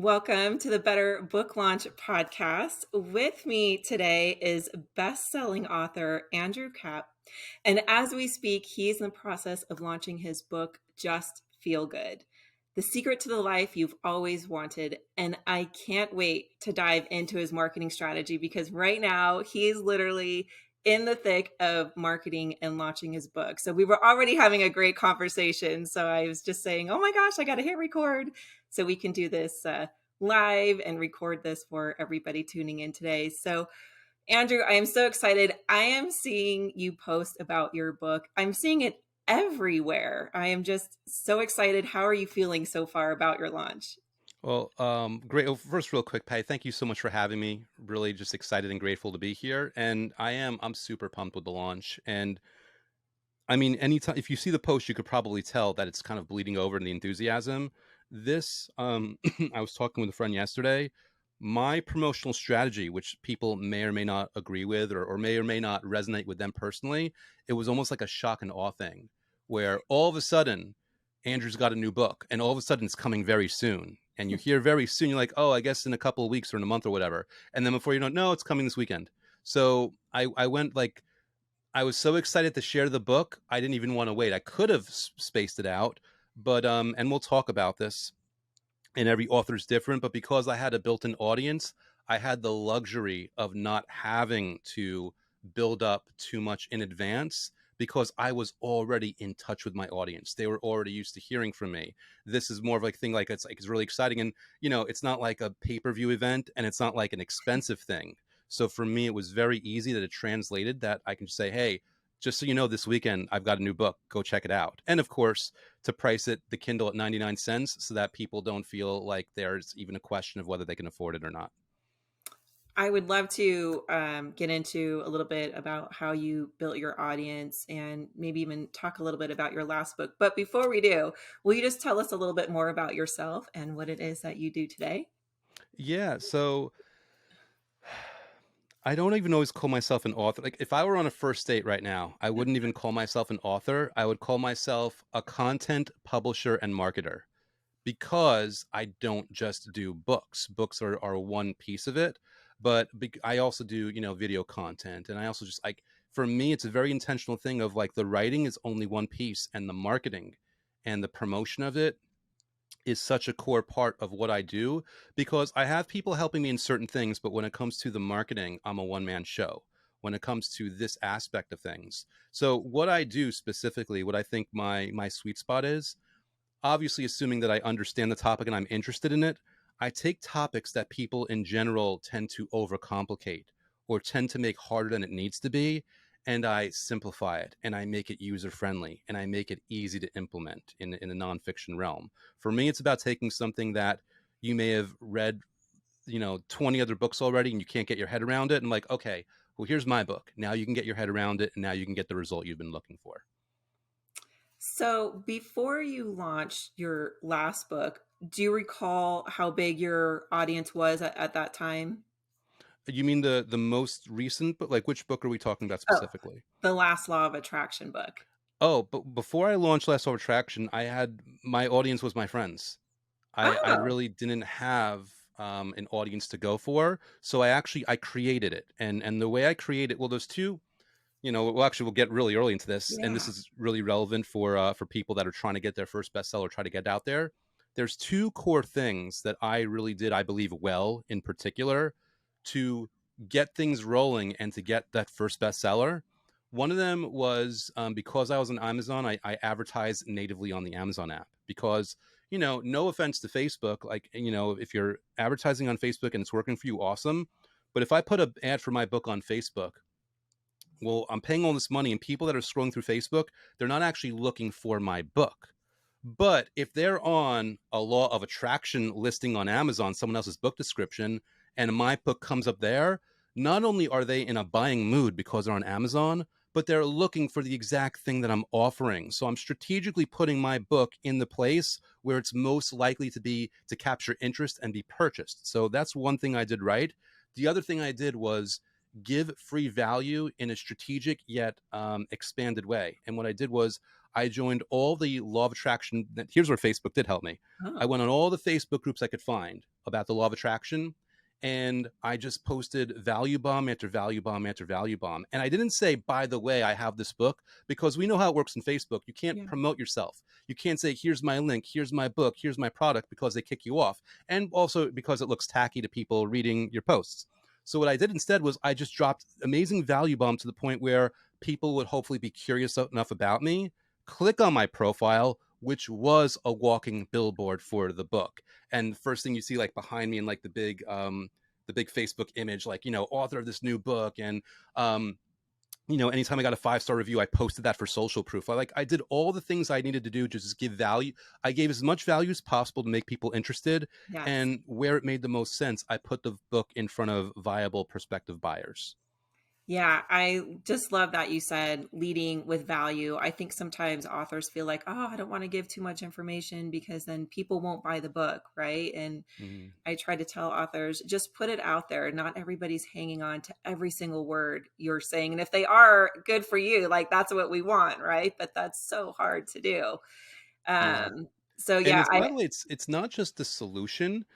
Welcome to the Better Book Launch Podcast. With me today is best-selling author Andrew Kapp. And as we speak, he's in the process of launching his book, Just Feel Good, the secret to the life you've always wanted. And I can't wait to dive into his marketing strategy because right now he's literally in the thick of marketing and launching his book. So we were already having a great conversation. So I was just saying, oh my gosh, I got to hit record so we can do this live and record this for everybody tuning in today. So Andrew, I am so excited. I am seeing you post about your book. I'm seeing it everywhere. I am just so excited. How are you feeling so far about your launch? Well, great. Well, first, real quick, Patty, thank you so much for having me. Really just excited and grateful to be here. And I'm super pumped with the launch. And I mean, anytime, if you see the post, you could probably tell that it's kind of bleeding over in the enthusiasm. This, I was talking with a friend yesterday. My promotional strategy, which people may or may not agree with or may or may not resonate with them personally, it was almost like a shock and awe thing where all of a sudden, Andrew's got a new book and all of a sudden it's coming very soon. And you hear very soon, you're like, oh, I guess in a couple of weeks or in a month or whatever. And then before you know it, no, it's coming this weekend. So I went like, I was so excited to share the book. I didn't even want to wait. I could have spaced it out, but and we'll talk about this. And every author's different, but because I had a built-in audience, I had the luxury of not having to build up too much in advance because I was already in touch with my audience. They were already used to hearing from me. This is more of like a thing it's really exciting, and it's not like a pay-per-view event, and it's not like an expensive thing. So for me, it was very easy that it translated that I can say, hey, just so you know, this weekend I've got a new book. Go check it out. And of course, to price it, the Kindle at 99 cents, so that people don't feel like there's even a question of whether they can afford it or not. I would love to get into a little bit about how you built your audience and maybe even talk a little bit about your last book. But before we do, will you just tell us a little bit more about yourself and what it is that you do today? Yeah. So I don't even always call myself an author. Like if I were on a first date right now, I wouldn't even call myself an author. I would call myself a content publisher and marketer because I don't just do books. Books are one piece of it, but I also do, video content. And I also just like, for me, it's a very intentional thing of like the writing is only one piece and the marketing and the promotion of it is such a core part of what I do because I have people helping me in certain things, but when it comes to the marketing, I'm a one-man show when it comes to this aspect of things. So what I do specifically, what I think my sweet spot is, obviously assuming that I understand the topic and I'm interested in it, I take topics that people in general tend to overcomplicate or tend to make harder than it needs to be, and I simplify it and I make it user friendly and I make it easy to implement in the nonfiction realm. For me, it's about taking something that you may have read, 20 other books already and you can't get your head around it. And like, okay, well, here's my book. Now you can get your head around it and now you can get the result you've been looking for. So before you launched your last book, do you recall how big your audience was at that time? You mean the most recent, but like which book are we talking about Oh, specifically? the Last Law of Attraction book. Oh, but before I launched Last Over Traction, I had my audience was my friends. I Oh, really didn't have an audience to go for, so I created it, and the way I created, well, there's two. Well, actually, we'll get really early into this, and this yeah. is really relevant for people that are trying to get their first bestseller, try to get out there. There's two core things that I really did, I believe, well in particular to get things rolling and to get that first bestseller. One of them was because I was on Amazon, I advertised natively on the Amazon app because, no offense to Facebook, like, if you're advertising on Facebook and it's working for you, awesome. But if I put an ad for my book on Facebook, well, I'm paying all this money and people that are scrolling through Facebook, they're not actually looking for my book. But if they're on a law of attraction listing on Amazon, someone else's book description, and my book comes up there, not only are they in a buying mood because they're on Amazon, but they're looking for the exact thing that I'm offering. So I'm strategically putting my book in the place where it's most likely to capture interest and be purchased. So that's one thing I did right. The other thing I did was give free value in a strategic yet expanded way. And what I did was I joined all the law of attraction. Here's where Facebook did help me. I Oh, went on all the Facebook groups I could find about the law of attraction, and I just posted value bomb after value bomb after value bomb. And I didn't say, by the way, I have this book, because we know how it works in Facebook. You can't yeah. promote yourself. You can't say, here's my link, here's my book, here's my product, because they kick you off. And also because it looks tacky to people reading your posts. So what I did instead was I just dropped amazing value bomb to the point where people would hopefully be curious enough about me, click on my profile, which was a walking billboard for the book. And the first thing you see, like behind me in like the big Facebook image, like, author of this new book. And anytime I got a 5-star review, I posted that for social proof. I did all the things I needed to do to just give value. I gave as much value as possible to make people interested. Yes. And where it made the most sense, I put the book in front of viable prospective buyers. Yeah, I just love that you said leading with value. I think sometimes authors feel like, oh, I don't want to give too much information because then people won't buy the book, right? And Mhm. I try to tell authors, just put it out there. Not everybody's hanging on to every single word you're saying. And if they are, good for you. Like that's what we want, right? But that's so hard to do. Yeah. Um, so And yeah, it's, by the way, it's not just the solution,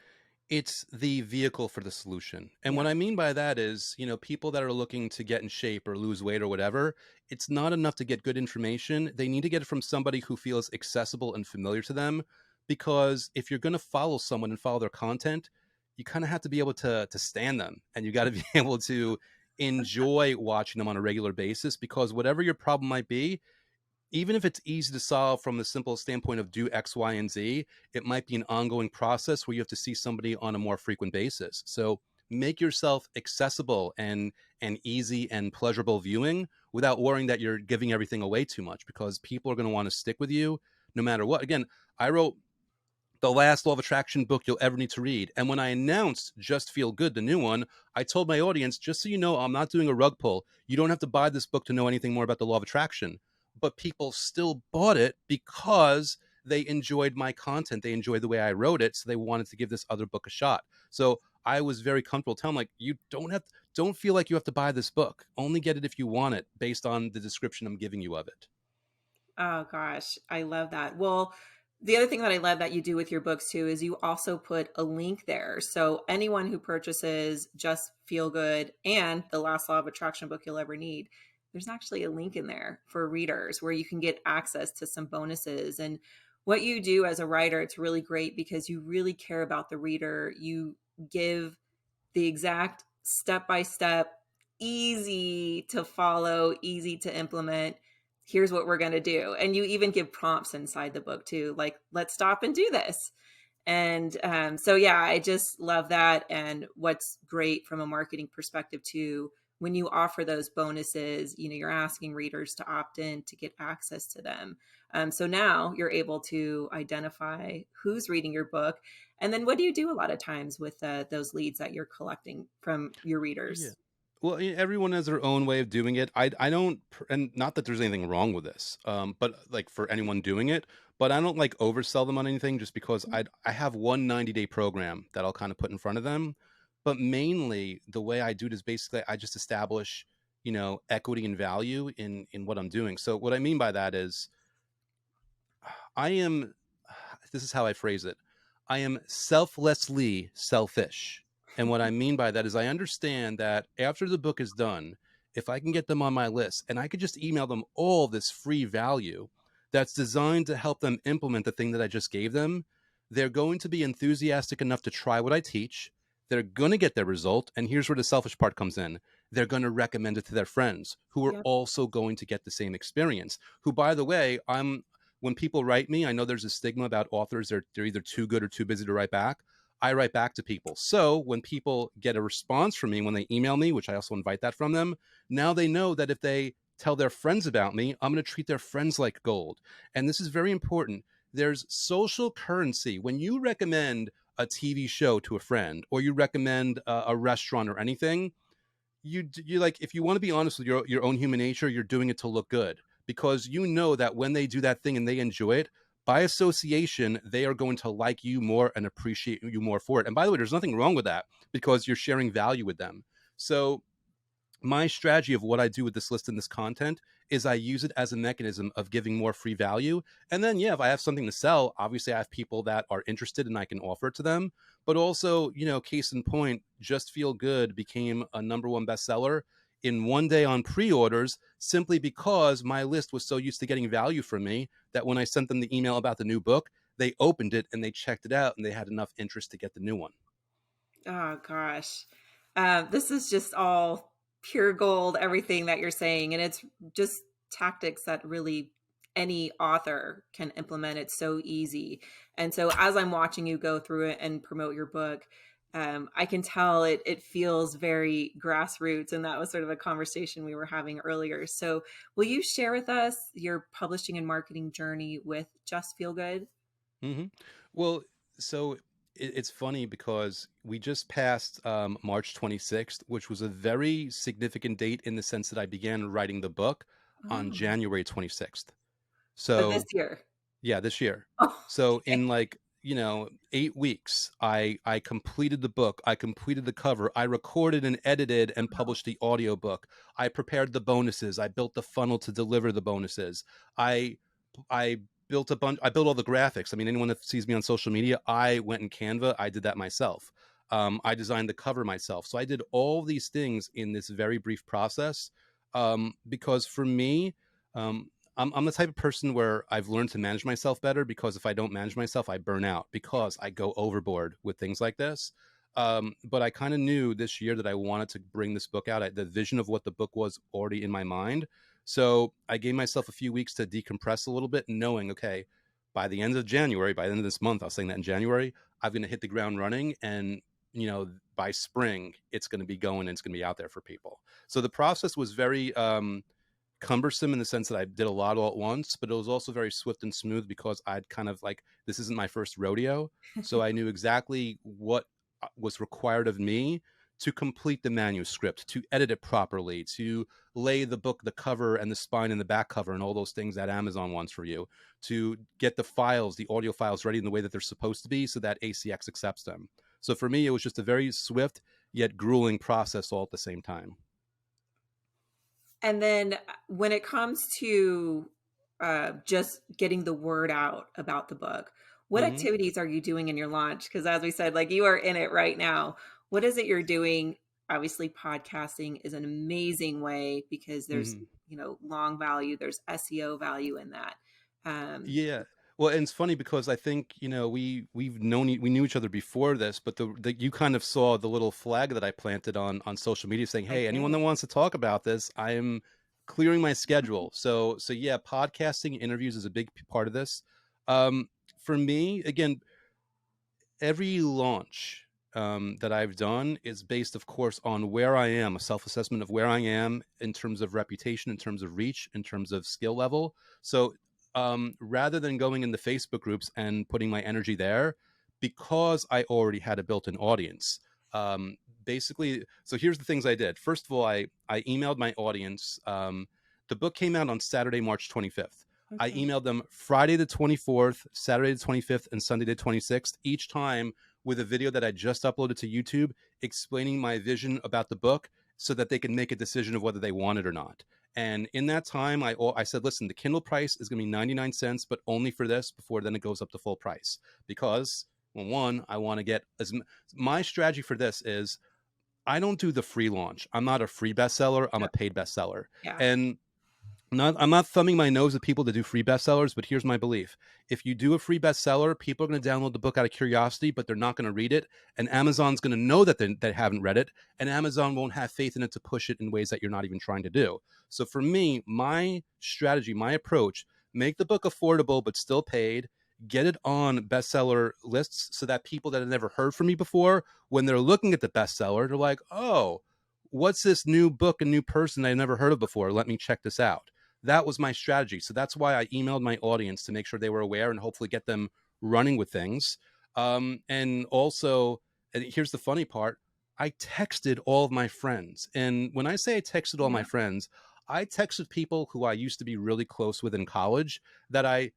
it's the vehicle for the solution. And what yeah, I mean by that is, people that are looking to get in shape or lose weight or whatever, it's not enough to get good information. They need to get it from somebody who feels accessible and familiar to them. Because if you're going to follow someone and follow their content, you kind of have to be able to stand them, and you got to be able to enjoy watching them on a regular basis, because whatever your problem might be, even if it's easy to solve from the simple standpoint of do X, Y, and Z, it might be an ongoing process where you have to see somebody on a more frequent basis. So make yourself accessible and easy and pleasurable viewing without worrying that you're giving everything away too much, because people are going to want to stick with you no matter what. Again, I wrote the last law of attraction book you'll ever need to read. And when I announced Just Feel Good, the new one, I told my audience, just so you know, I'm not doing a rug pull. You don't have to buy this book to know anything more about the law of attraction. But people still bought it because they enjoyed my content. They enjoyed the way I wrote it. So they wanted to give this other book a shot. So I was very comfortable telling them, like, you don't feel like you have to buy this book. Only get it if you want it based on the description I'm giving you of it. oh gosh, I love that. Well, the other thing that I love that you do with your books too is you also put a link there. So anyone who purchases Just Feel Good and the last law of attraction book you'll ever need, there's actually a link in there for readers where you can get access to some bonuses. And what you do as a writer, it's really great because you really care about the reader. You give the exact step by step, easy to follow, easy to implement. Here's what we're going to do. And you even give prompts inside the book too, like, let's stop and do this. And so, yeah, I just love that. And what's great from a marketing perspective too, when you offer those bonuses, you're asking readers to opt in to get access to them. So now you're able to identify who's reading your book. And then what do you do a lot of times with those leads that you're collecting from your Yeah. readers? Well, everyone has their own way of doing it. I don't, and not that there's anything wrong with this, but like for anyone doing it, but I don't like oversell them on anything, just because I have one 90-day program that I'll kind of put in front of them. But mainly the way I do it is basically I just establish, equity and value in what I'm doing. So what I mean by that is I am, this is how I phrase it. I am selflessly selfish. And what I mean by that is I understand that after the book is done, if I can get them on my list and I could just email them all this free value that's designed to help them implement the thing that I just gave them, they're going to be enthusiastic enough to try what I teach. They're going to get their result. And here's where the selfish part comes in. They're going to recommend it to their friends who are Yep. also going to get the same experience. Who, by the way, when people write me, I know there's a stigma about authors. They're either too good or too busy to write back. I write back to people. So when people get a response from me, when they email me, which I also invite that from them, now they know that if they tell their friends about me, I'm going to treat their friends like gold. And this is very important. There's social currency. When you recommend a TV show to a friend, or you recommend a restaurant or anything, you like, if you want to be honest with your own human nature, you're doing it to look good, because you know that when they do that thing and they enjoy it, by association they are going to like you more and appreciate you more for it. And by the way, there's nothing wrong with that, because you're sharing value with them. So my strategy of what I do with this list and this content is I use it as a mechanism of giving more free value. And then, yeah, if I have something to sell, obviously I have people that are interested and I can offer it to them. But also, case in point, Just Feel Good became a #1 bestseller in one day on pre-orders, simply because my list was so used to getting value from me that when I sent them the email about the new book, they opened it and they checked it out and they had enough interest to get the new one. Oh gosh. This is just all pure gold, everything that you're saying. And it's just tactics that really any author can implement. It's so easy. And so as I'm watching you go through it and promote your book, I can tell it feels very grassroots. And that was sort of a conversation we were having earlier. So will you share with us your publishing and marketing journey with Just Feel Good? hmm Well, so it's funny because we just passed March 26th, which was a very significant date in the sense that I began writing the book on Oh, January 26th. of this So year. yeah, this year. Oh, So okay. in like, 8 weeks, I completed the book. I completed the cover. I recorded and edited and published the audiobook. I prepared the bonuses. I built the funnel to deliver the bonuses. I I I built all the graphics. I mean, anyone that sees me on social media, I went in Canva, I did that myself. I designed the cover myself. So I did all these things in this very brief process. Because for me, um, I'm the type of person where I've learned to manage myself better, because if I don't manage myself, I burn out because I go overboard with things like this. But I kind of knew this year that I wanted to bring this book out. The vision of what the book was already in my mind. So I gave myself a few weeks to decompress a little bit, knowing, okay, by the end of January, by the end of this month, I was saying that in January, I'm going to hit the ground running. And, by spring, it's going to be going and it's going to be out there for people. So the process was very, cumbersome in the sense that I did a lot all at once, but it was also very swift and smooth because I'd kind of like, this isn't my first rodeo. So I knew exactly what was required of me to complete the manuscript, to edit it properly, to lay the book, the cover and the spine and the back cover and all those things that Amazon wants for you, to get the files, the audio files ready in the way that they're supposed to be so that ACX accepts them. So for me, it was just a very swift yet grueling process all at the same time. And then when it comes to just getting the word out about the book, what hmm activities are you doing in your launch? Because as we said, like you are in it right now. What is it you're doing? Obviously, podcasting is an amazing way because there's, hmm long value, there's SEO value in that. Yeah. Well, and it's funny because I think, we knew each other before this, but you kind of saw the little flag that I planted on social media saying, I "Hey, anyone did. that wants to talk about this, I am clearing my schedule." So yeah, podcasting interviews is a big part of this. For me, again, every launch that I've done is based, of course, on where I am, a self assessment of where I am in terms of reputation, in terms of reach, in terms of skill level. So rather than going in the Facebook groups and putting my energy there, because I already had a built in audience, basically, so here's the things I did. First of all, I emailed my audience. The book came out on Saturday, March 25th. I Okay. emailed them Friday the 24th, Saturday the 25th, and Sunday the 26th, each time with a video that I just uploaded to YouTube explaining my vision about the book so that they can make a decision of whether they want it or not. And in that time, I said, listen, the Kindle price is going to be 99 cents, but only for this before then it goes up to full price. Because, well, one, I want to get my strategy for this is I don't do the free launch. I'm not a free bestseller, I'm Yeah. a paid bestseller. Yeah. And I'm not thumbing my nose at people that do free bestsellers, but here's my belief. If you do a free bestseller, people are going to download the book out of curiosity, but they're not going to read it. And Amazon's going to know that they haven't read it. And Amazon won't have faith in it to push it in ways that you're not even trying to do. So for me, my strategy, my approach, make the book affordable, but still paid. Get it on bestseller lists so that people that have never heard from me before, when they're looking at the bestseller, they're like, oh, what's this new book, a new person I've never heard of before? Let me check this out. That was my strategy. So that's why I emailed my audience to make sure they were aware and hopefully get them running with things. And also, and here's the funny part, I texted all of my friends. And when I say I texted all my Yeah. friends, I texted people who I used to be really close with in college that I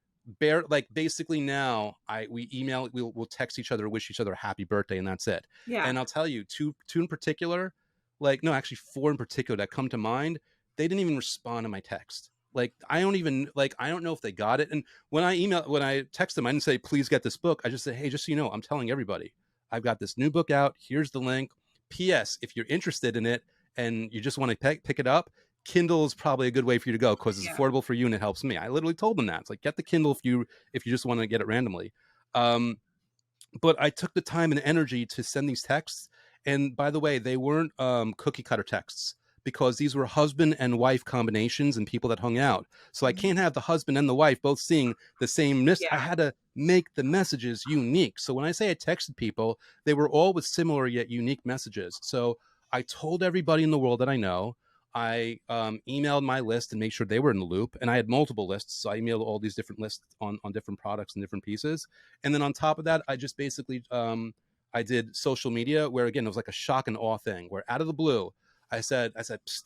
like basically now we email, we'll text each other, wish each other a happy birthday, and that's it. Yeah. And I'll tell you, two in particular, like, no, actually 4 in particular that come to mind, they didn't even respond to my text. Like, I don't even, like, I don't know if they got it. And when I text them, I didn't say, please get this book. I just said, hey, just so you know, I'm telling everybody, I've got this new book out. Here's the link. P.S. If you're interested in it and you just want to pick it up, Kindle is probably a good way for you to go because it's Yeah. affordable for you and it helps me. I literally told them that. It's like, get the Kindle if you just want to get it randomly. But I took the time and energy to send these texts. And by the way, they weren't cookie cutter texts because these were husband and wife combinations and people that hung out. So I can't have the husband and the wife both seeing the same I Yeah. had to make the messages unique. So when I say I texted people, they were all with similar yet unique messages. So I told everybody in the world that I know. I emailed my list and made sure they were in the loop. And I had multiple lists. So I emailed all these different lists on different products and different pieces. And then on top of that, I just basically I did social media where, again, it was like a shock and awe thing where out of the blue, I said,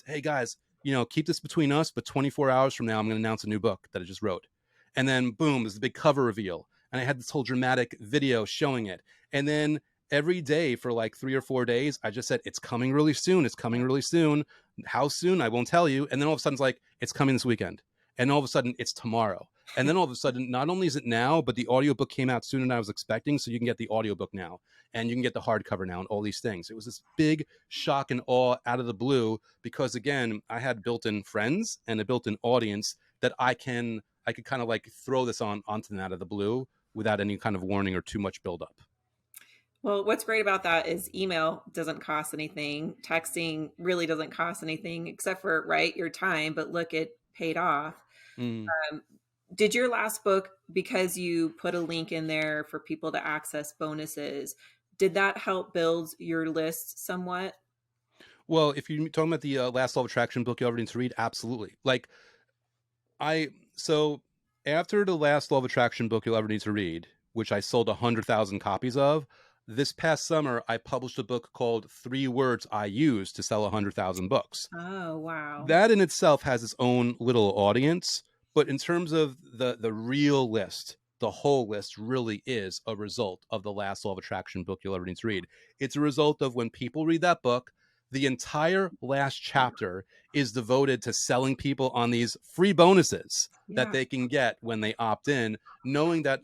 hey guys, keep this between us, but 24 hours from now, I'm going to announce a new book that I just wrote. And then boom, there's the big cover reveal. And I had this whole dramatic video showing it. And then every day for like 3 or 4 days, I just said, it's coming really soon. It's coming really soon. How soon? I won't tell you. And then all of a sudden it's like, it's coming this weekend. And all of a sudden it's tomorrow. And then all of a sudden, not only is it now, but the audiobook came out sooner than I was expecting. So you can get the audiobook now and you can get the hardcover now and all these things. It was this big shock and awe out of the blue because, again, I had built-in friends and a built-in audience that I could kind of like throw this onto them out of the blue without any kind of warning or too much buildup. Well, what's great about that is email doesn't cost anything. Texting really doesn't cost anything except for, right, your time, but look, it paid off. Mm. Um, did your last book, because you put a link in there for people to access bonuses, did that help build your list somewhat? Well, if you're talking about the Last Law of Attraction book you already need to read, absolutely. Like, so after the Last Law of Attraction book you'll ever need to read, which I sold 100,000 copies of, this past summer I published a book called 3 Words I Use to Sell 100,000 Books. Oh, wow. That in itself has its own little audience, but in terms of the real list, the whole list really is a result of the Last Law of Attraction book you'll ever need to read. It's a result of when people read that book, the entire last chapter is devoted to selling people on these free bonuses that Yeah. they can get when they opt in, knowing that.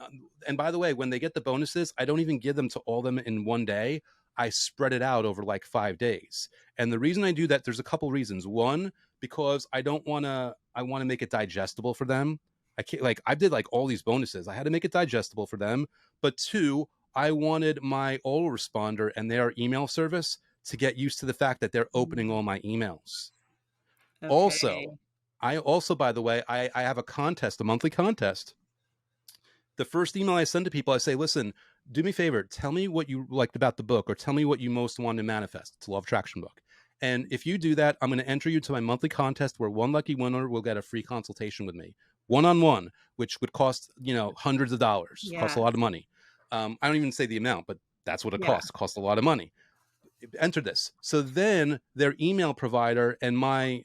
And by the way, when they get the bonuses, I don't even give them to all of them in one day. I spread it out over like 5 days. And the reason I do that, there's a couple reasons. One, because I want to make it digestible for them. I can't, like, I did like all these bonuses. I had to make it digestible for them. But two, I wanted my autoresponder and their email service to get used to the fact that they're opening all my emails. Okay. Also, by the way, I have a monthly contest. The first email I send to people, I say, listen, do me a favor, tell me what you liked about the book or tell me what you most want to manifest. It's a law of attraction book. And if you do that, I'm going to enter you to my monthly contest where one lucky winner will get a free consultation with me, one-on-one, which would cost, hundreds of dollars, cost a Yeah. lot of money. I don't even say the amount, but that's what it Yeah. costs. It costs a lot of money. Enter this. So then their email provider and my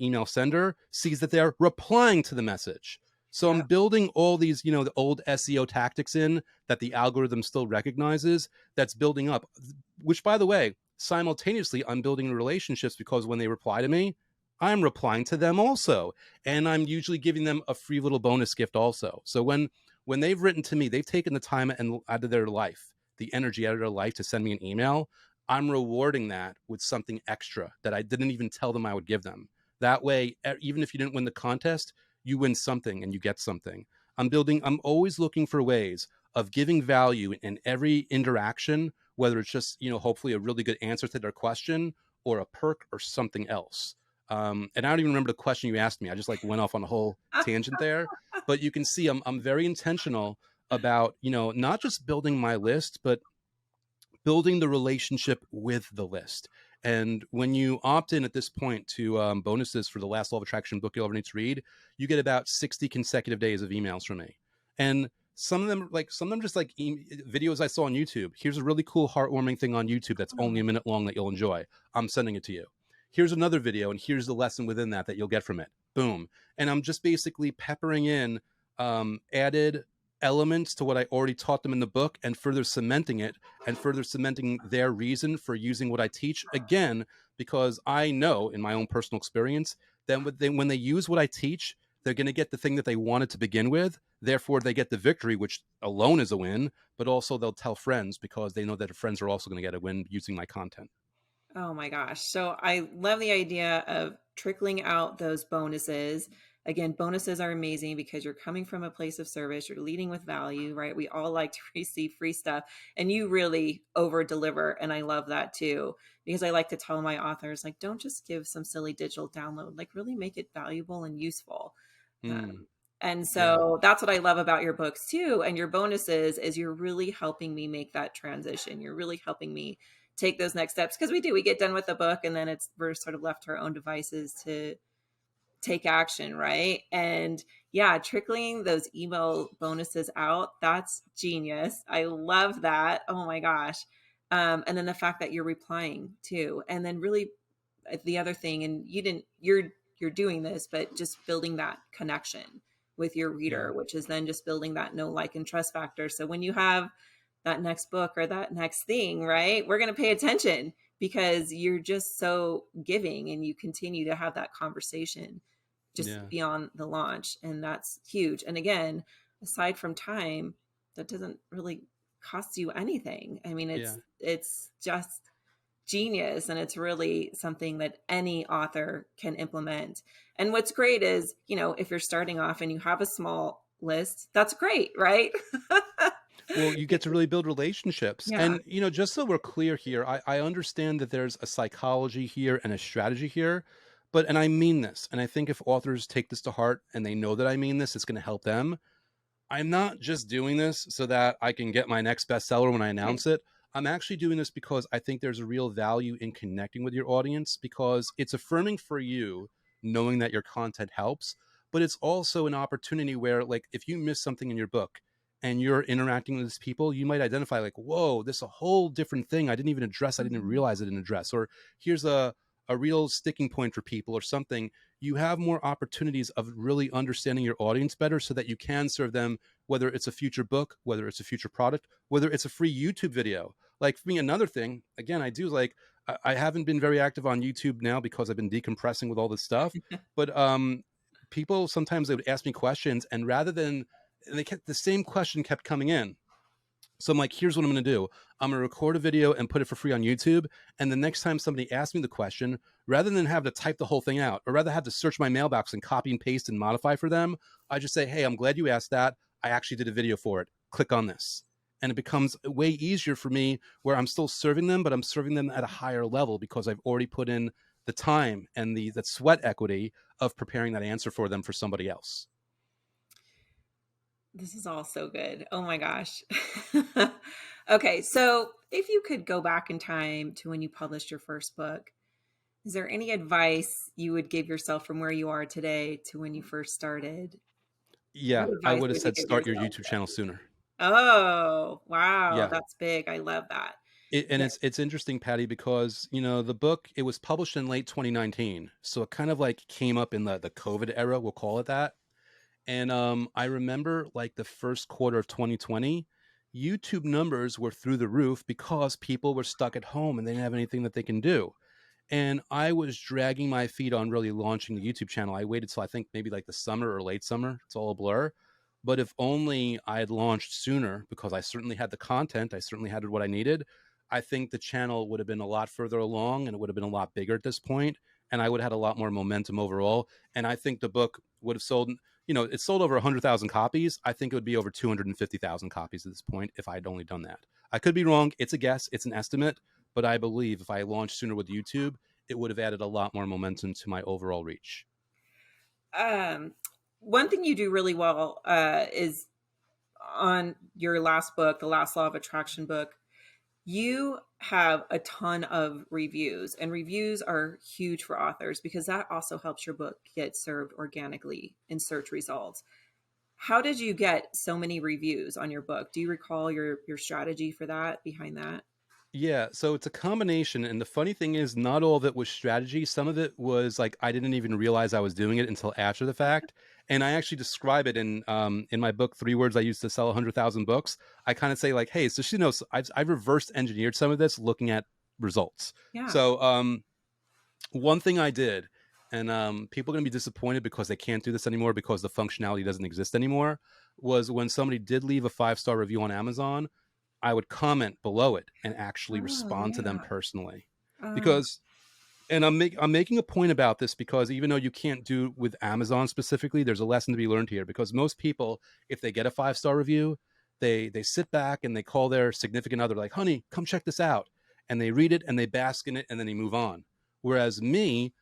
email sender sees that they're replying to the message. So I'm Yeah. building all these, the old SEO tactics in that the algorithm still recognizes that's building up, which, by the way, simultaneously, I'm building relationships because when they reply to me, I'm replying to them also. And I'm usually giving them a free little bonus gift also. So when they've written to me, they've taken the time and out of their life, the energy out of their life to send me an email. I'm rewarding that with something extra that I didn't even tell them I would give them. That way, even if you didn't win the contest, you win something and you get something. I'm always looking for ways of giving value in every interaction, whether it's just, hopefully a really good answer to their question or a perk or something else. And I don't even remember the question you asked me. I just like went off on a whole tangent there, but you can see I'm very intentional about, not just building my list, but building the relationship with the list. And when you opt in at this point to bonuses for the Last Law of Attraction book you'll ever need to read, you get about 60 consecutive days of emails from me. And some of them just like videos I saw on YouTube. Here's a really cool, heartwarming thing on YouTube that's only a minute long that you'll enjoy. I'm sending it to you. Here's another video, and here's the lesson within that you'll get from it. Boom. And I'm just basically peppering in added elements to what I already taught them in the book and further cementing it and further cementing their reason for using what I teach. Again, because I know in my own personal experience that when they use what I teach, they're going to get the thing that they wanted to begin with. Therefore, they get the victory, which alone is a win, but also they'll tell friends because they know that their friends are also going to get a win using my content. Oh my gosh. So I love the idea of trickling out those bonuses. Again, bonuses are amazing because you're coming from a place of service, you're leading with value, right? We all like to receive free stuff, and you really over deliver. And I love that too, because I like to tell my authors, like, don't just give some silly digital download, like, really make it valuable and useful. Mm, And yeah, so that's what I love about your books too. And your bonuses is you're really helping me make that transition. You're really helping me take those next steps, because we get done with the book and then we're sort of left to our own devices to take action, right? And yeah, trickling those email bonuses out, that's genius. I love that. Oh my gosh. And then the fact that you're replying too, and then really the other thing, and you're doing this, but just building that connection with your yeah, reader, which is then just building that know, like, and trust factor. So when you have that next book or that next thing, right, we're going to pay attention because you're just so giving, and you continue to have that conversation just yeah, beyond the launch. And that's huge. And again, aside from time, that doesn't really cost you anything. I mean, yeah. it's just genius, and it's really something that any author can implement. And what's great is, if you're starting off and you have a small list, that's great, right? Well, you get to really build relationships. Yeah. And, just so we're clear here, I understand that there's a psychology here and a strategy here, and I mean this. And I think if authors take this to heart and they know that I mean this, it's going to help them. I'm not just doing this so that I can get my next bestseller when I Right. announce it. I'm actually doing this because I think there's a real value in connecting with your audience, because it's affirming for you knowing that your content helps, but it's also an opportunity where, like, if you miss something in your book and you're interacting with these people, you might identify, like, whoa, this is a whole different thing I didn't even address. I didn't even Mhm. realize I didn't address. Or here's a real sticking point for people or something. You have more opportunities of really understanding your audience better so that you can serve them, whether it's a future book, whether it's a future product, whether it's a free YouTube video. Like for me, another thing, again, I do like, I haven't been very active on YouTube now because I've been decompressing with all this stuff. But people sometimes they would ask me questions, and rather than, and they kept the same question kept coming in. So I'm like, here's what I'm going to do. I'm going to record a video and put it for free on YouTube. And the next time somebody asks me the question, rather than have to type the whole thing out, or rather have to search my mailbox and copy and paste and modify for them, I just say, hey, I'm glad you asked that. I actually did a video for it. Click on this. And it becomes way easier for me, where I'm still serving them, but I'm serving them at a higher level because I've already put in the time and the sweat equity of preparing that answer for them for somebody else. This is all so good. Oh my gosh. Okay, so if you could go back in time to when you published your first book, is there any advice you would give yourself from where you are today to when you first started? Yeah, What I advice would have would you said give start your yourself? YouTube channel sooner. Oh, wow, Yeah. that's big. I love that. And Yeah. it's interesting, Patty, because the book, it was published in late 2019, so it kind of like came up in the COVID era, we'll call it that. And I remember like the first quarter of 2020, YouTube numbers were through the roof because people were stuck at home and they didn't have anything that they can do. And I was dragging my feet on really launching the YouTube channel. I waited till I think maybe like the summer or late summer. It's all a blur. But if only I had launched sooner, because I certainly had the content, I certainly had what I needed, I think the channel would have been a lot further along and it would have been a lot bigger at this point, and I would have had a lot more momentum overall. And I think the book would have sold, it sold over 100,000 copies. I think it would be over 250,000 copies at this point if I had only done that. I could be wrong. It's a guess. It's an estimate. But I believe if I launched sooner with YouTube, it would have added a lot more momentum to my overall reach. Um, One thing you do really well is on your last book, the Last Law of Attraction book, you have a ton of reviews, and reviews are huge for authors because that also helps your book get served organically in search results. How did you get so many reviews on your book? Do you recall your strategy for that, behind that? Yeah, so it's a combination, and the funny thing is not all of it was strategy. Some of it was like I didn't even realize I was doing it until after the fact. And I actually describe it in my book, Three Words I Used to Sell 100,000 Books. I kind of say like, hey, so she knows I've reversed engineered some of this looking at results. Yeah. So one thing I did, and people are gonna be disappointed because they can't do this anymore because the functionality doesn't exist anymore, was when somebody did leave a 5-star review on Amazon, I would comment below it and actually Oh, respond to them yeah. personally. Oh, Because and I'm making a point about this because even though you can't do with Amazon specifically, there's a lesson to be learned here because most people, if they get a 5-star review, they sit back and they call their significant other like, "Honey, come check this out." And they read it and they bask in it and then they move on. Whereas me,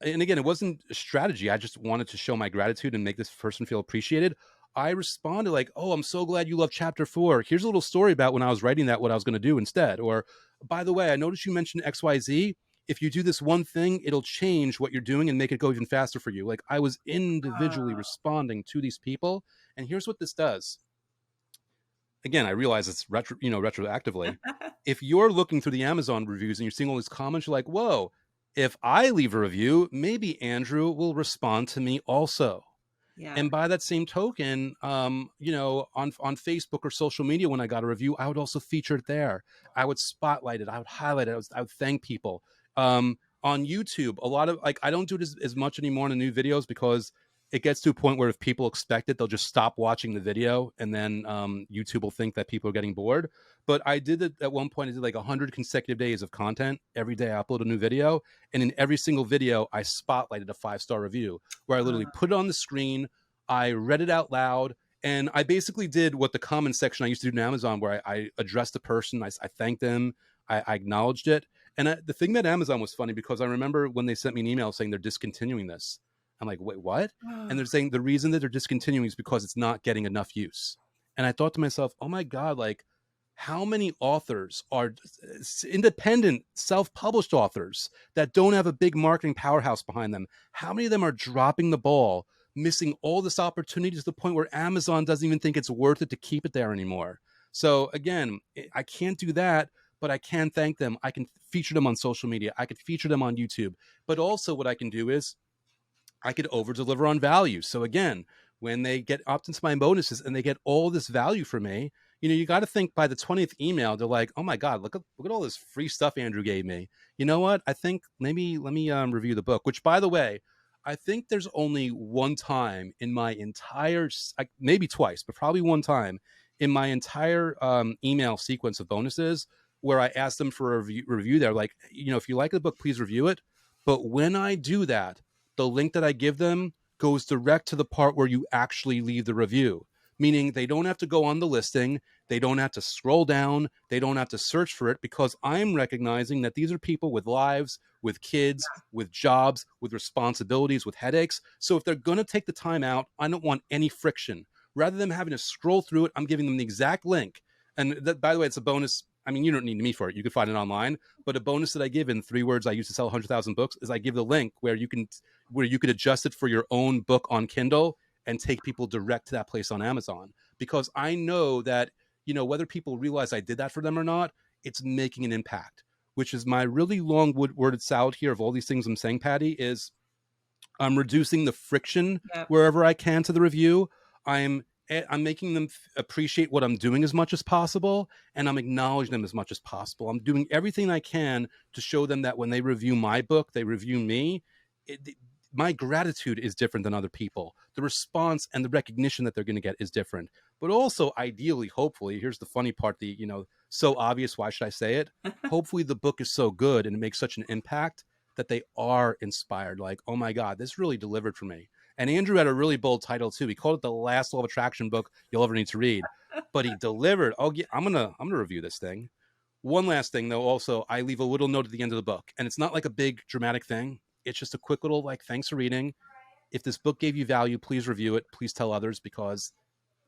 and again, it wasn't a strategy. I just wanted to show my gratitude and make this person feel appreciated. I responded like, "Oh, I'm so glad you love chapter 4. Here's a little story about when I was writing that, what I was going to do instead." Or, "By the way, I noticed you mentioned XYZ. If you do this one thing, it'll change what you're doing and make it go even faster for you." Like I was individually oh. responding to these people. And here's what this does. Again, I realize it's retroactively. If you're looking through the Amazon reviews and you're seeing all these comments, you're like, whoa, if I leave a review, maybe Andrew will respond to me also. Yeah. And by that same token, on Facebook or social media, when I got a review, I would also feature it there. I would spotlight it. I would highlight it. I would thank people. On YouTube, a lot of like I don't do it as much anymore in the new videos because it gets to a point where if people expect it, they'll just stop watching the video, and then YouTube will think that people are getting bored. But I did it at one point. I did like 100 consecutive days of content. Every day I upload a new video, and in every single video, I spotlighted a 5-star review where I literally put it on the screen. I read it out loud, and I basically did what the comment section I used to do in Amazon, where I addressed the person, I thanked them, I acknowledged it. And the thing about Amazon was funny because I remember when they sent me an email saying they're discontinuing this. I'm like, wait, what? And Oh, they're saying the reason that they're discontinuing is because it's not getting enough use. And I thought to myself, oh my God, like how many authors are independent, self published authors that don't have a big marketing powerhouse behind them? How many of them are dropping the ball, missing all this opportunity to the point where Amazon doesn't even think it's worth it to keep it there anymore? So again, I can't do that, but I can thank them. I can feature them on social media. I could feature them on YouTube. But also what I can do is I could over deliver on value. So again, when they get opt into my bonuses and they get all this value from me, you got to think by the 20th email, they're like, oh my God, look at all this free stuff Andrew gave me. You know what? I think maybe let me review the book, which by the way, I think there's only one time in my entire, maybe twice, but probably one time in my entire email sequence of bonuses where I asked them for a review. They're like, if you like the book, please review it. But when I do that, the link that I give them goes direct to the part where you actually leave the review, meaning they don't have to go on the listing. They don't have to scroll down. They don't have to search for it because I'm recognizing that these are people with lives, with kids, with jobs, with responsibilities, with headaches. So if they're going to take the time out, I don't want any friction. Rather than having to scroll through it, I'm giving them the exact link. And that, by the way, it's a bonus. I mean, you don't need me for it. You can find it online. But a bonus that I give in 3 words I used to sell 100,000 books is I give the link where you could adjust it for your own book on Kindle and take people direct to that place on Amazon. Because I know that, whether people realize I did that for them or not, it's making an impact, which is my really long worded salad here of all these things I'm saying, Patty, is I'm reducing the friction yep. wherever I can to the review. I'm making them appreciate what I'm doing as much as possible, and I'm acknowledging them as much as possible. I'm doing everything I can to show them that when they review my book, they review me. My gratitude is different than other people. The response and the recognition that they're going to get is different. But also, ideally, hopefully, here's the funny part, so obvious, why should I say it? Hopefully the book is so good and it makes such an impact that they are inspired. Like, oh my God, this really delivered for me. And Andrew had a really bold title too. He called it the last law of attraction book you'll ever need to read. But he delivered. Oh, yeah, I'm gonna review this thing. One last thing though, also, I leave a little note at the end of the book. And it's not like a big dramatic thing. It's just a quick little like, thanks for reading. If this book gave you value, please review it. Please tell others because,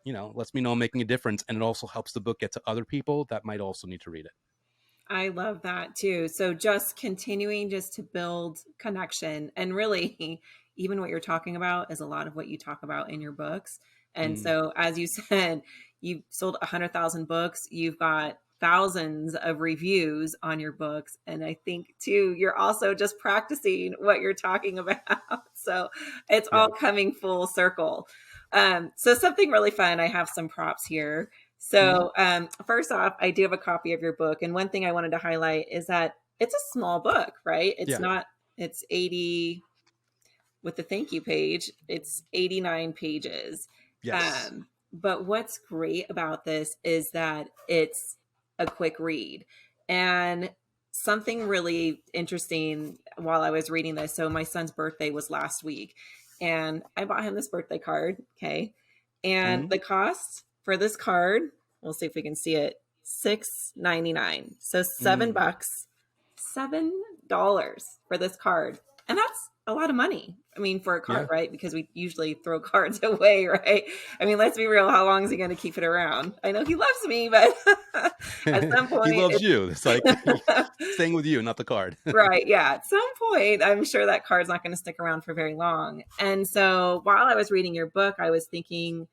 lets me know I'm making a difference. And it also helps the book get to other people that might also need to read it. I love that too. So just continuing just to build connection, and really even what you're talking about is a lot of what you talk about in your books. And Mm, so as you said, you've sold 100,000 books, you've got thousands of reviews on your books. And I think too, you're also just practicing what you're talking about. So it's Yeah. all coming full circle. So something really fun. I have some props here. Mhm. So first off, I do have a copy of your book. And one thing I wanted to highlight is that it's a small book, right? It's Yeah. not, it's 80 with the thank you page, it's 89 pages. Yes. But what's great about this is that it's a quick read. And something really interesting while I was reading this. So, my son's birthday was last week, and I bought him this birthday card. Okay. And Mhm. the cost for this card, we'll see if we can see it, $6.99. So, Mm. $7, $7 for this card. And that's a lot of money. I mean, for a card, Yeah. right? Because we usually throw cards away, right? I mean, let's be real. How long is he going to keep it around? I know he loves me, but at some He point, loves you. It's like he's it's staying with you, not the card. right. Yeah. At some point, I'm sure that card's not going to stick around for very long. And so while I was reading your book, I was thinking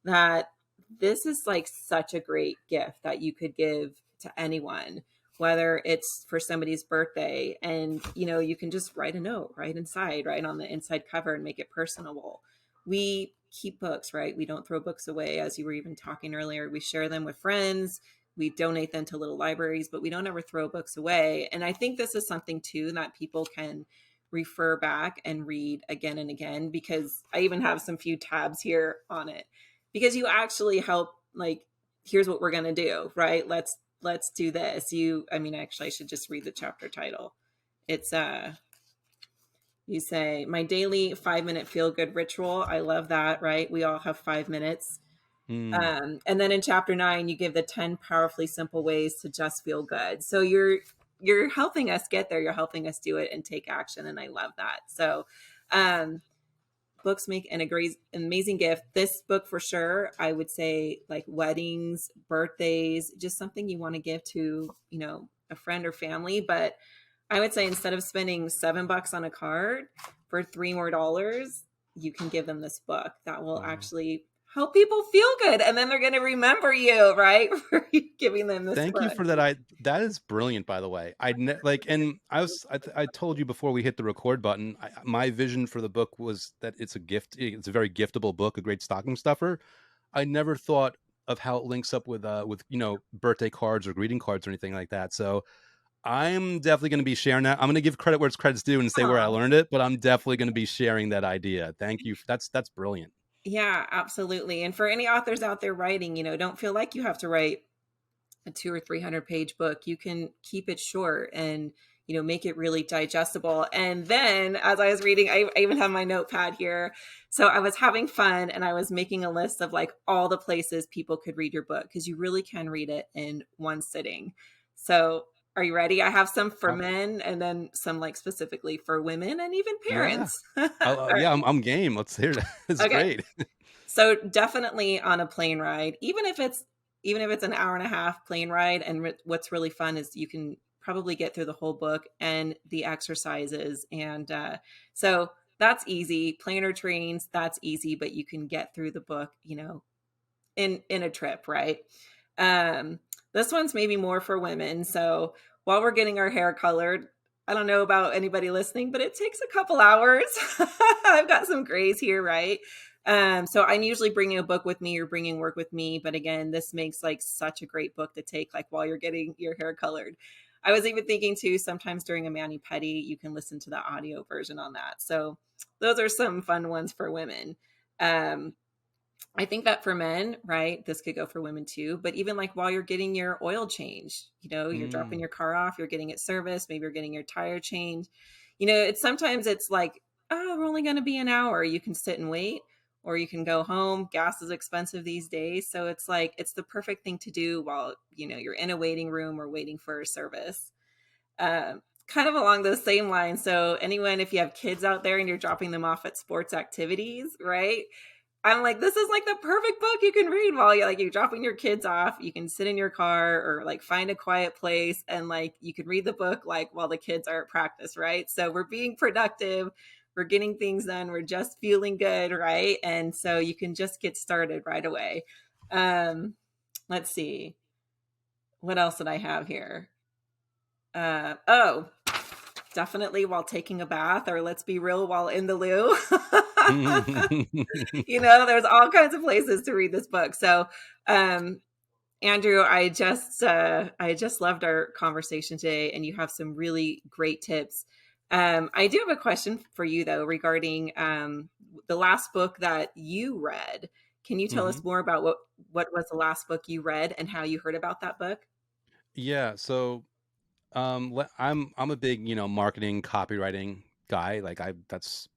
that this is like such a great gift that you could give to anyone, whether it's for somebody's birthday, and you can just write a note right inside, right on the inside cover, and make it personable. We keep books, right? We don't throw books away, as you were even talking earlier. We share them with friends, we donate them to little libraries, but we don't ever throw books away. And I think this is something too that people can refer back and read again and again, because I even have some few tabs here on it, because you actually help, like, here's what we're going to do, right? Let's do this. I mean, actually, I should just read the chapter title. It's you say, my daily 5-minute feel good ritual. I love that, right? We all have 5 minutes. Mm. And then in chapter 9, you give the 10 powerfully simple ways to just feel good. So you're helping us get there. You're helping us do it and take action. And I love that. So um books make an amazing gift. This book for sure, I would say, like weddings, birthdays, just something you want to give to, a friend or family. But I would say, instead of spending $7 on a card, for $3 more, you can give them this book that will Wow. actually help people feel good. And then they're going to remember you, right? For you giving them this Thank you book. for that. That is brilliant, by the way. Like, and I told you before we hit the record button. My vision for the book was that it's a gift. It's a very giftable book, a great stocking stuffer. I never thought of how it links up with birthday cards or greeting cards or anything like that. So I'm definitely going to be sharing that. I'm going to give credit where it's credit's due and say where I Aw. learned it, but I'm definitely going to be sharing that idea. Thank you. That's brilliant. Yeah, absolutely. And for any authors out there writing, don't feel like you have to write a 200 or 300 page book. You can keep it short and make it really digestible. And then, as I was reading, I even have my notepad here, so I was having fun and I was making a list of like all the places people could read your book, because you really can read it in one sitting. So are you ready? I have some for Um, men, and then some like specifically for women and even yeah. parents. All right. Yeah, I'm game. Let's hear that. It's Okay. great. So definitely on a plane ride, even if it's an hour and a half plane ride. And what's really fun is you can probably get through the whole book and the exercises. And so that's easy. Plane or trains, that's easy, but you can get through the book, in a trip, right? Um, this one's maybe more for women. So while we're getting our hair colored, I don't know about anybody listening, but it takes a couple hours. I've got some grays here, right? So I'm usually bringing a book with me or bringing work with me. But again, this makes like such a great book to take like while you're getting your hair colored. I was even thinking too, sometimes during a mani-pedi, you can listen to the audio version on that. So those are some fun ones for women. Um, I think that for men, right, this could go for women too, but even like while you're getting your oil change, you're dropping Mm. your car off, you're getting it serviced, maybe you're getting your tire changed. It's like, oh, we're only going to be an hour. You can sit and wait, or you can go home. Gas is expensive these days. So it's like, it's the perfect thing to do while, you're in a waiting room or waiting for a service. Kind of along those same lines. So anyone, if you have kids out there and you're dropping them off at sports activities, right? I'm like, this is like the perfect book you can read while you're dropping your kids off. You can sit in your car or like find a quiet place, and like you can read the book like while the kids are at practice, right? So we're being productive, we're getting things done, we're just feeling good, right? And so you can just get started right away. Um, let's see. What else did I have here? Oh, definitely while taking a bath, or let's be real, while in the loo. There's all kinds of places to read this book. So, um, Andrew, I just loved our conversation today, and you have some really great tips. I do have a question for you though regarding the last book that you read. Can you tell Hmm. us more about what was the last book you read and how you heard about that book? Yeah. So I'm a big, marketing, copywriting guy. That's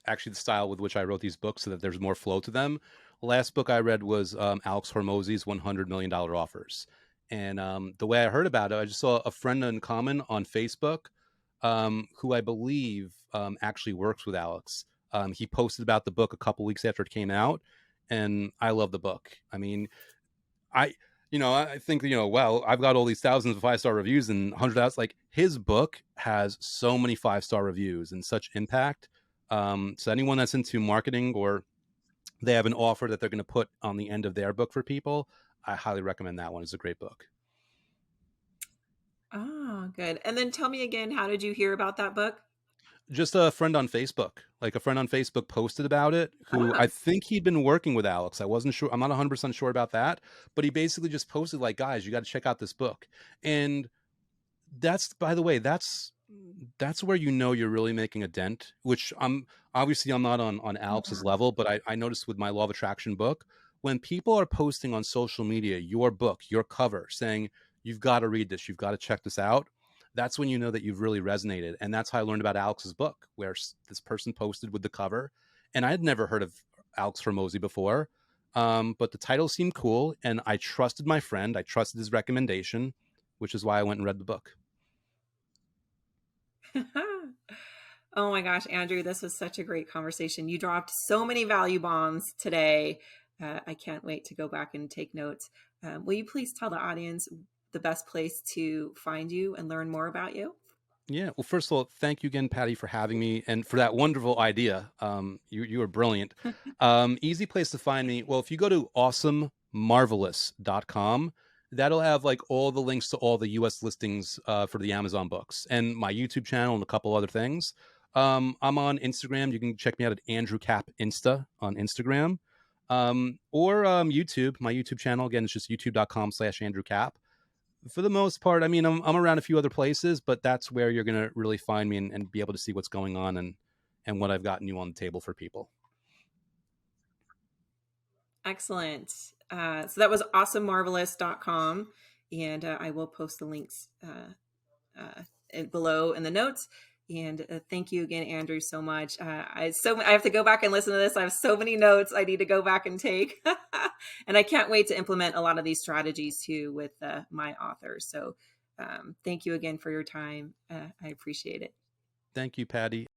actually the style with which I wrote these books so that there's more flow to them. Last book I read was Alex Hormozy's $100 million offers. And the way I heard about it, I just saw a friend in common on Facebook, who I believe actually works with Alex. He posted about the book a couple weeks after it came out, and I love the book. I mean, I I think wow, I've got all these thousands of 5-star reviews and 100,000. Like, his book has so many 5-star reviews and such impact. So anyone that's into marketing, or they have an offer that they're going to put on the end of their book for people, I highly recommend that one. It's a great book. Oh, good. And then tell me again, how did you hear about that book? Just a friend on Facebook. Like, a friend on Facebook posted about it, who Ah, I think he'd been working with Alex. I wasn't sure. I'm not 100% sure about that, but he basically just posted like, guys, you got to check out this book. And that's, by the way, that's where you're really making a dent, which I'm not on Alex's mhm. level, but I noticed with my Law of Attraction book, when people are posting on social media your book, your cover, saying you've got to read this, you've got to check this out, that's when you know that you've really resonated. And that's how I learned about Alex's book, where this person posted with the cover, and I had never heard of Alex Hormozy before. But the title seemed cool, and I trusted my friend, I trusted his recommendation, which is why I went and read the book. Oh my gosh, Andrew, this was such a great conversation. You dropped so many value bombs today. I can't wait to go back and take notes. Will you please tell the audience the best place to find you and learn more about you? Yeah. Well, first of all, thank you again, Patty, for having me and for that wonderful idea. You were brilliant. Easy place to find me. Well, if you go to awesomemarvelous.com, that'll have like all the links to all the US listings for the Amazon books, and my YouTube channel and a couple other things. I'm on Instagram. You can check me out at Andrew Cap Insta on Instagram. Or YouTube. My YouTube channel, again, it's just youtube.com/Andrew Cap. For the most part, I mean, I'm around a few other places, but that's where you're gonna really find me, and be able to see what's going on, and what I've gotten you on the table for people. Excellent. So that was awesomemarvelous.com. And I will post the links below in the notes. And thank you again, Andrew, so much. I have to go back and listen to this. I have so many notes I need to go back and take, and I can't wait to implement a lot of these strategies too with my authors. So thank you again for your time. I appreciate it. Thank you, Patty.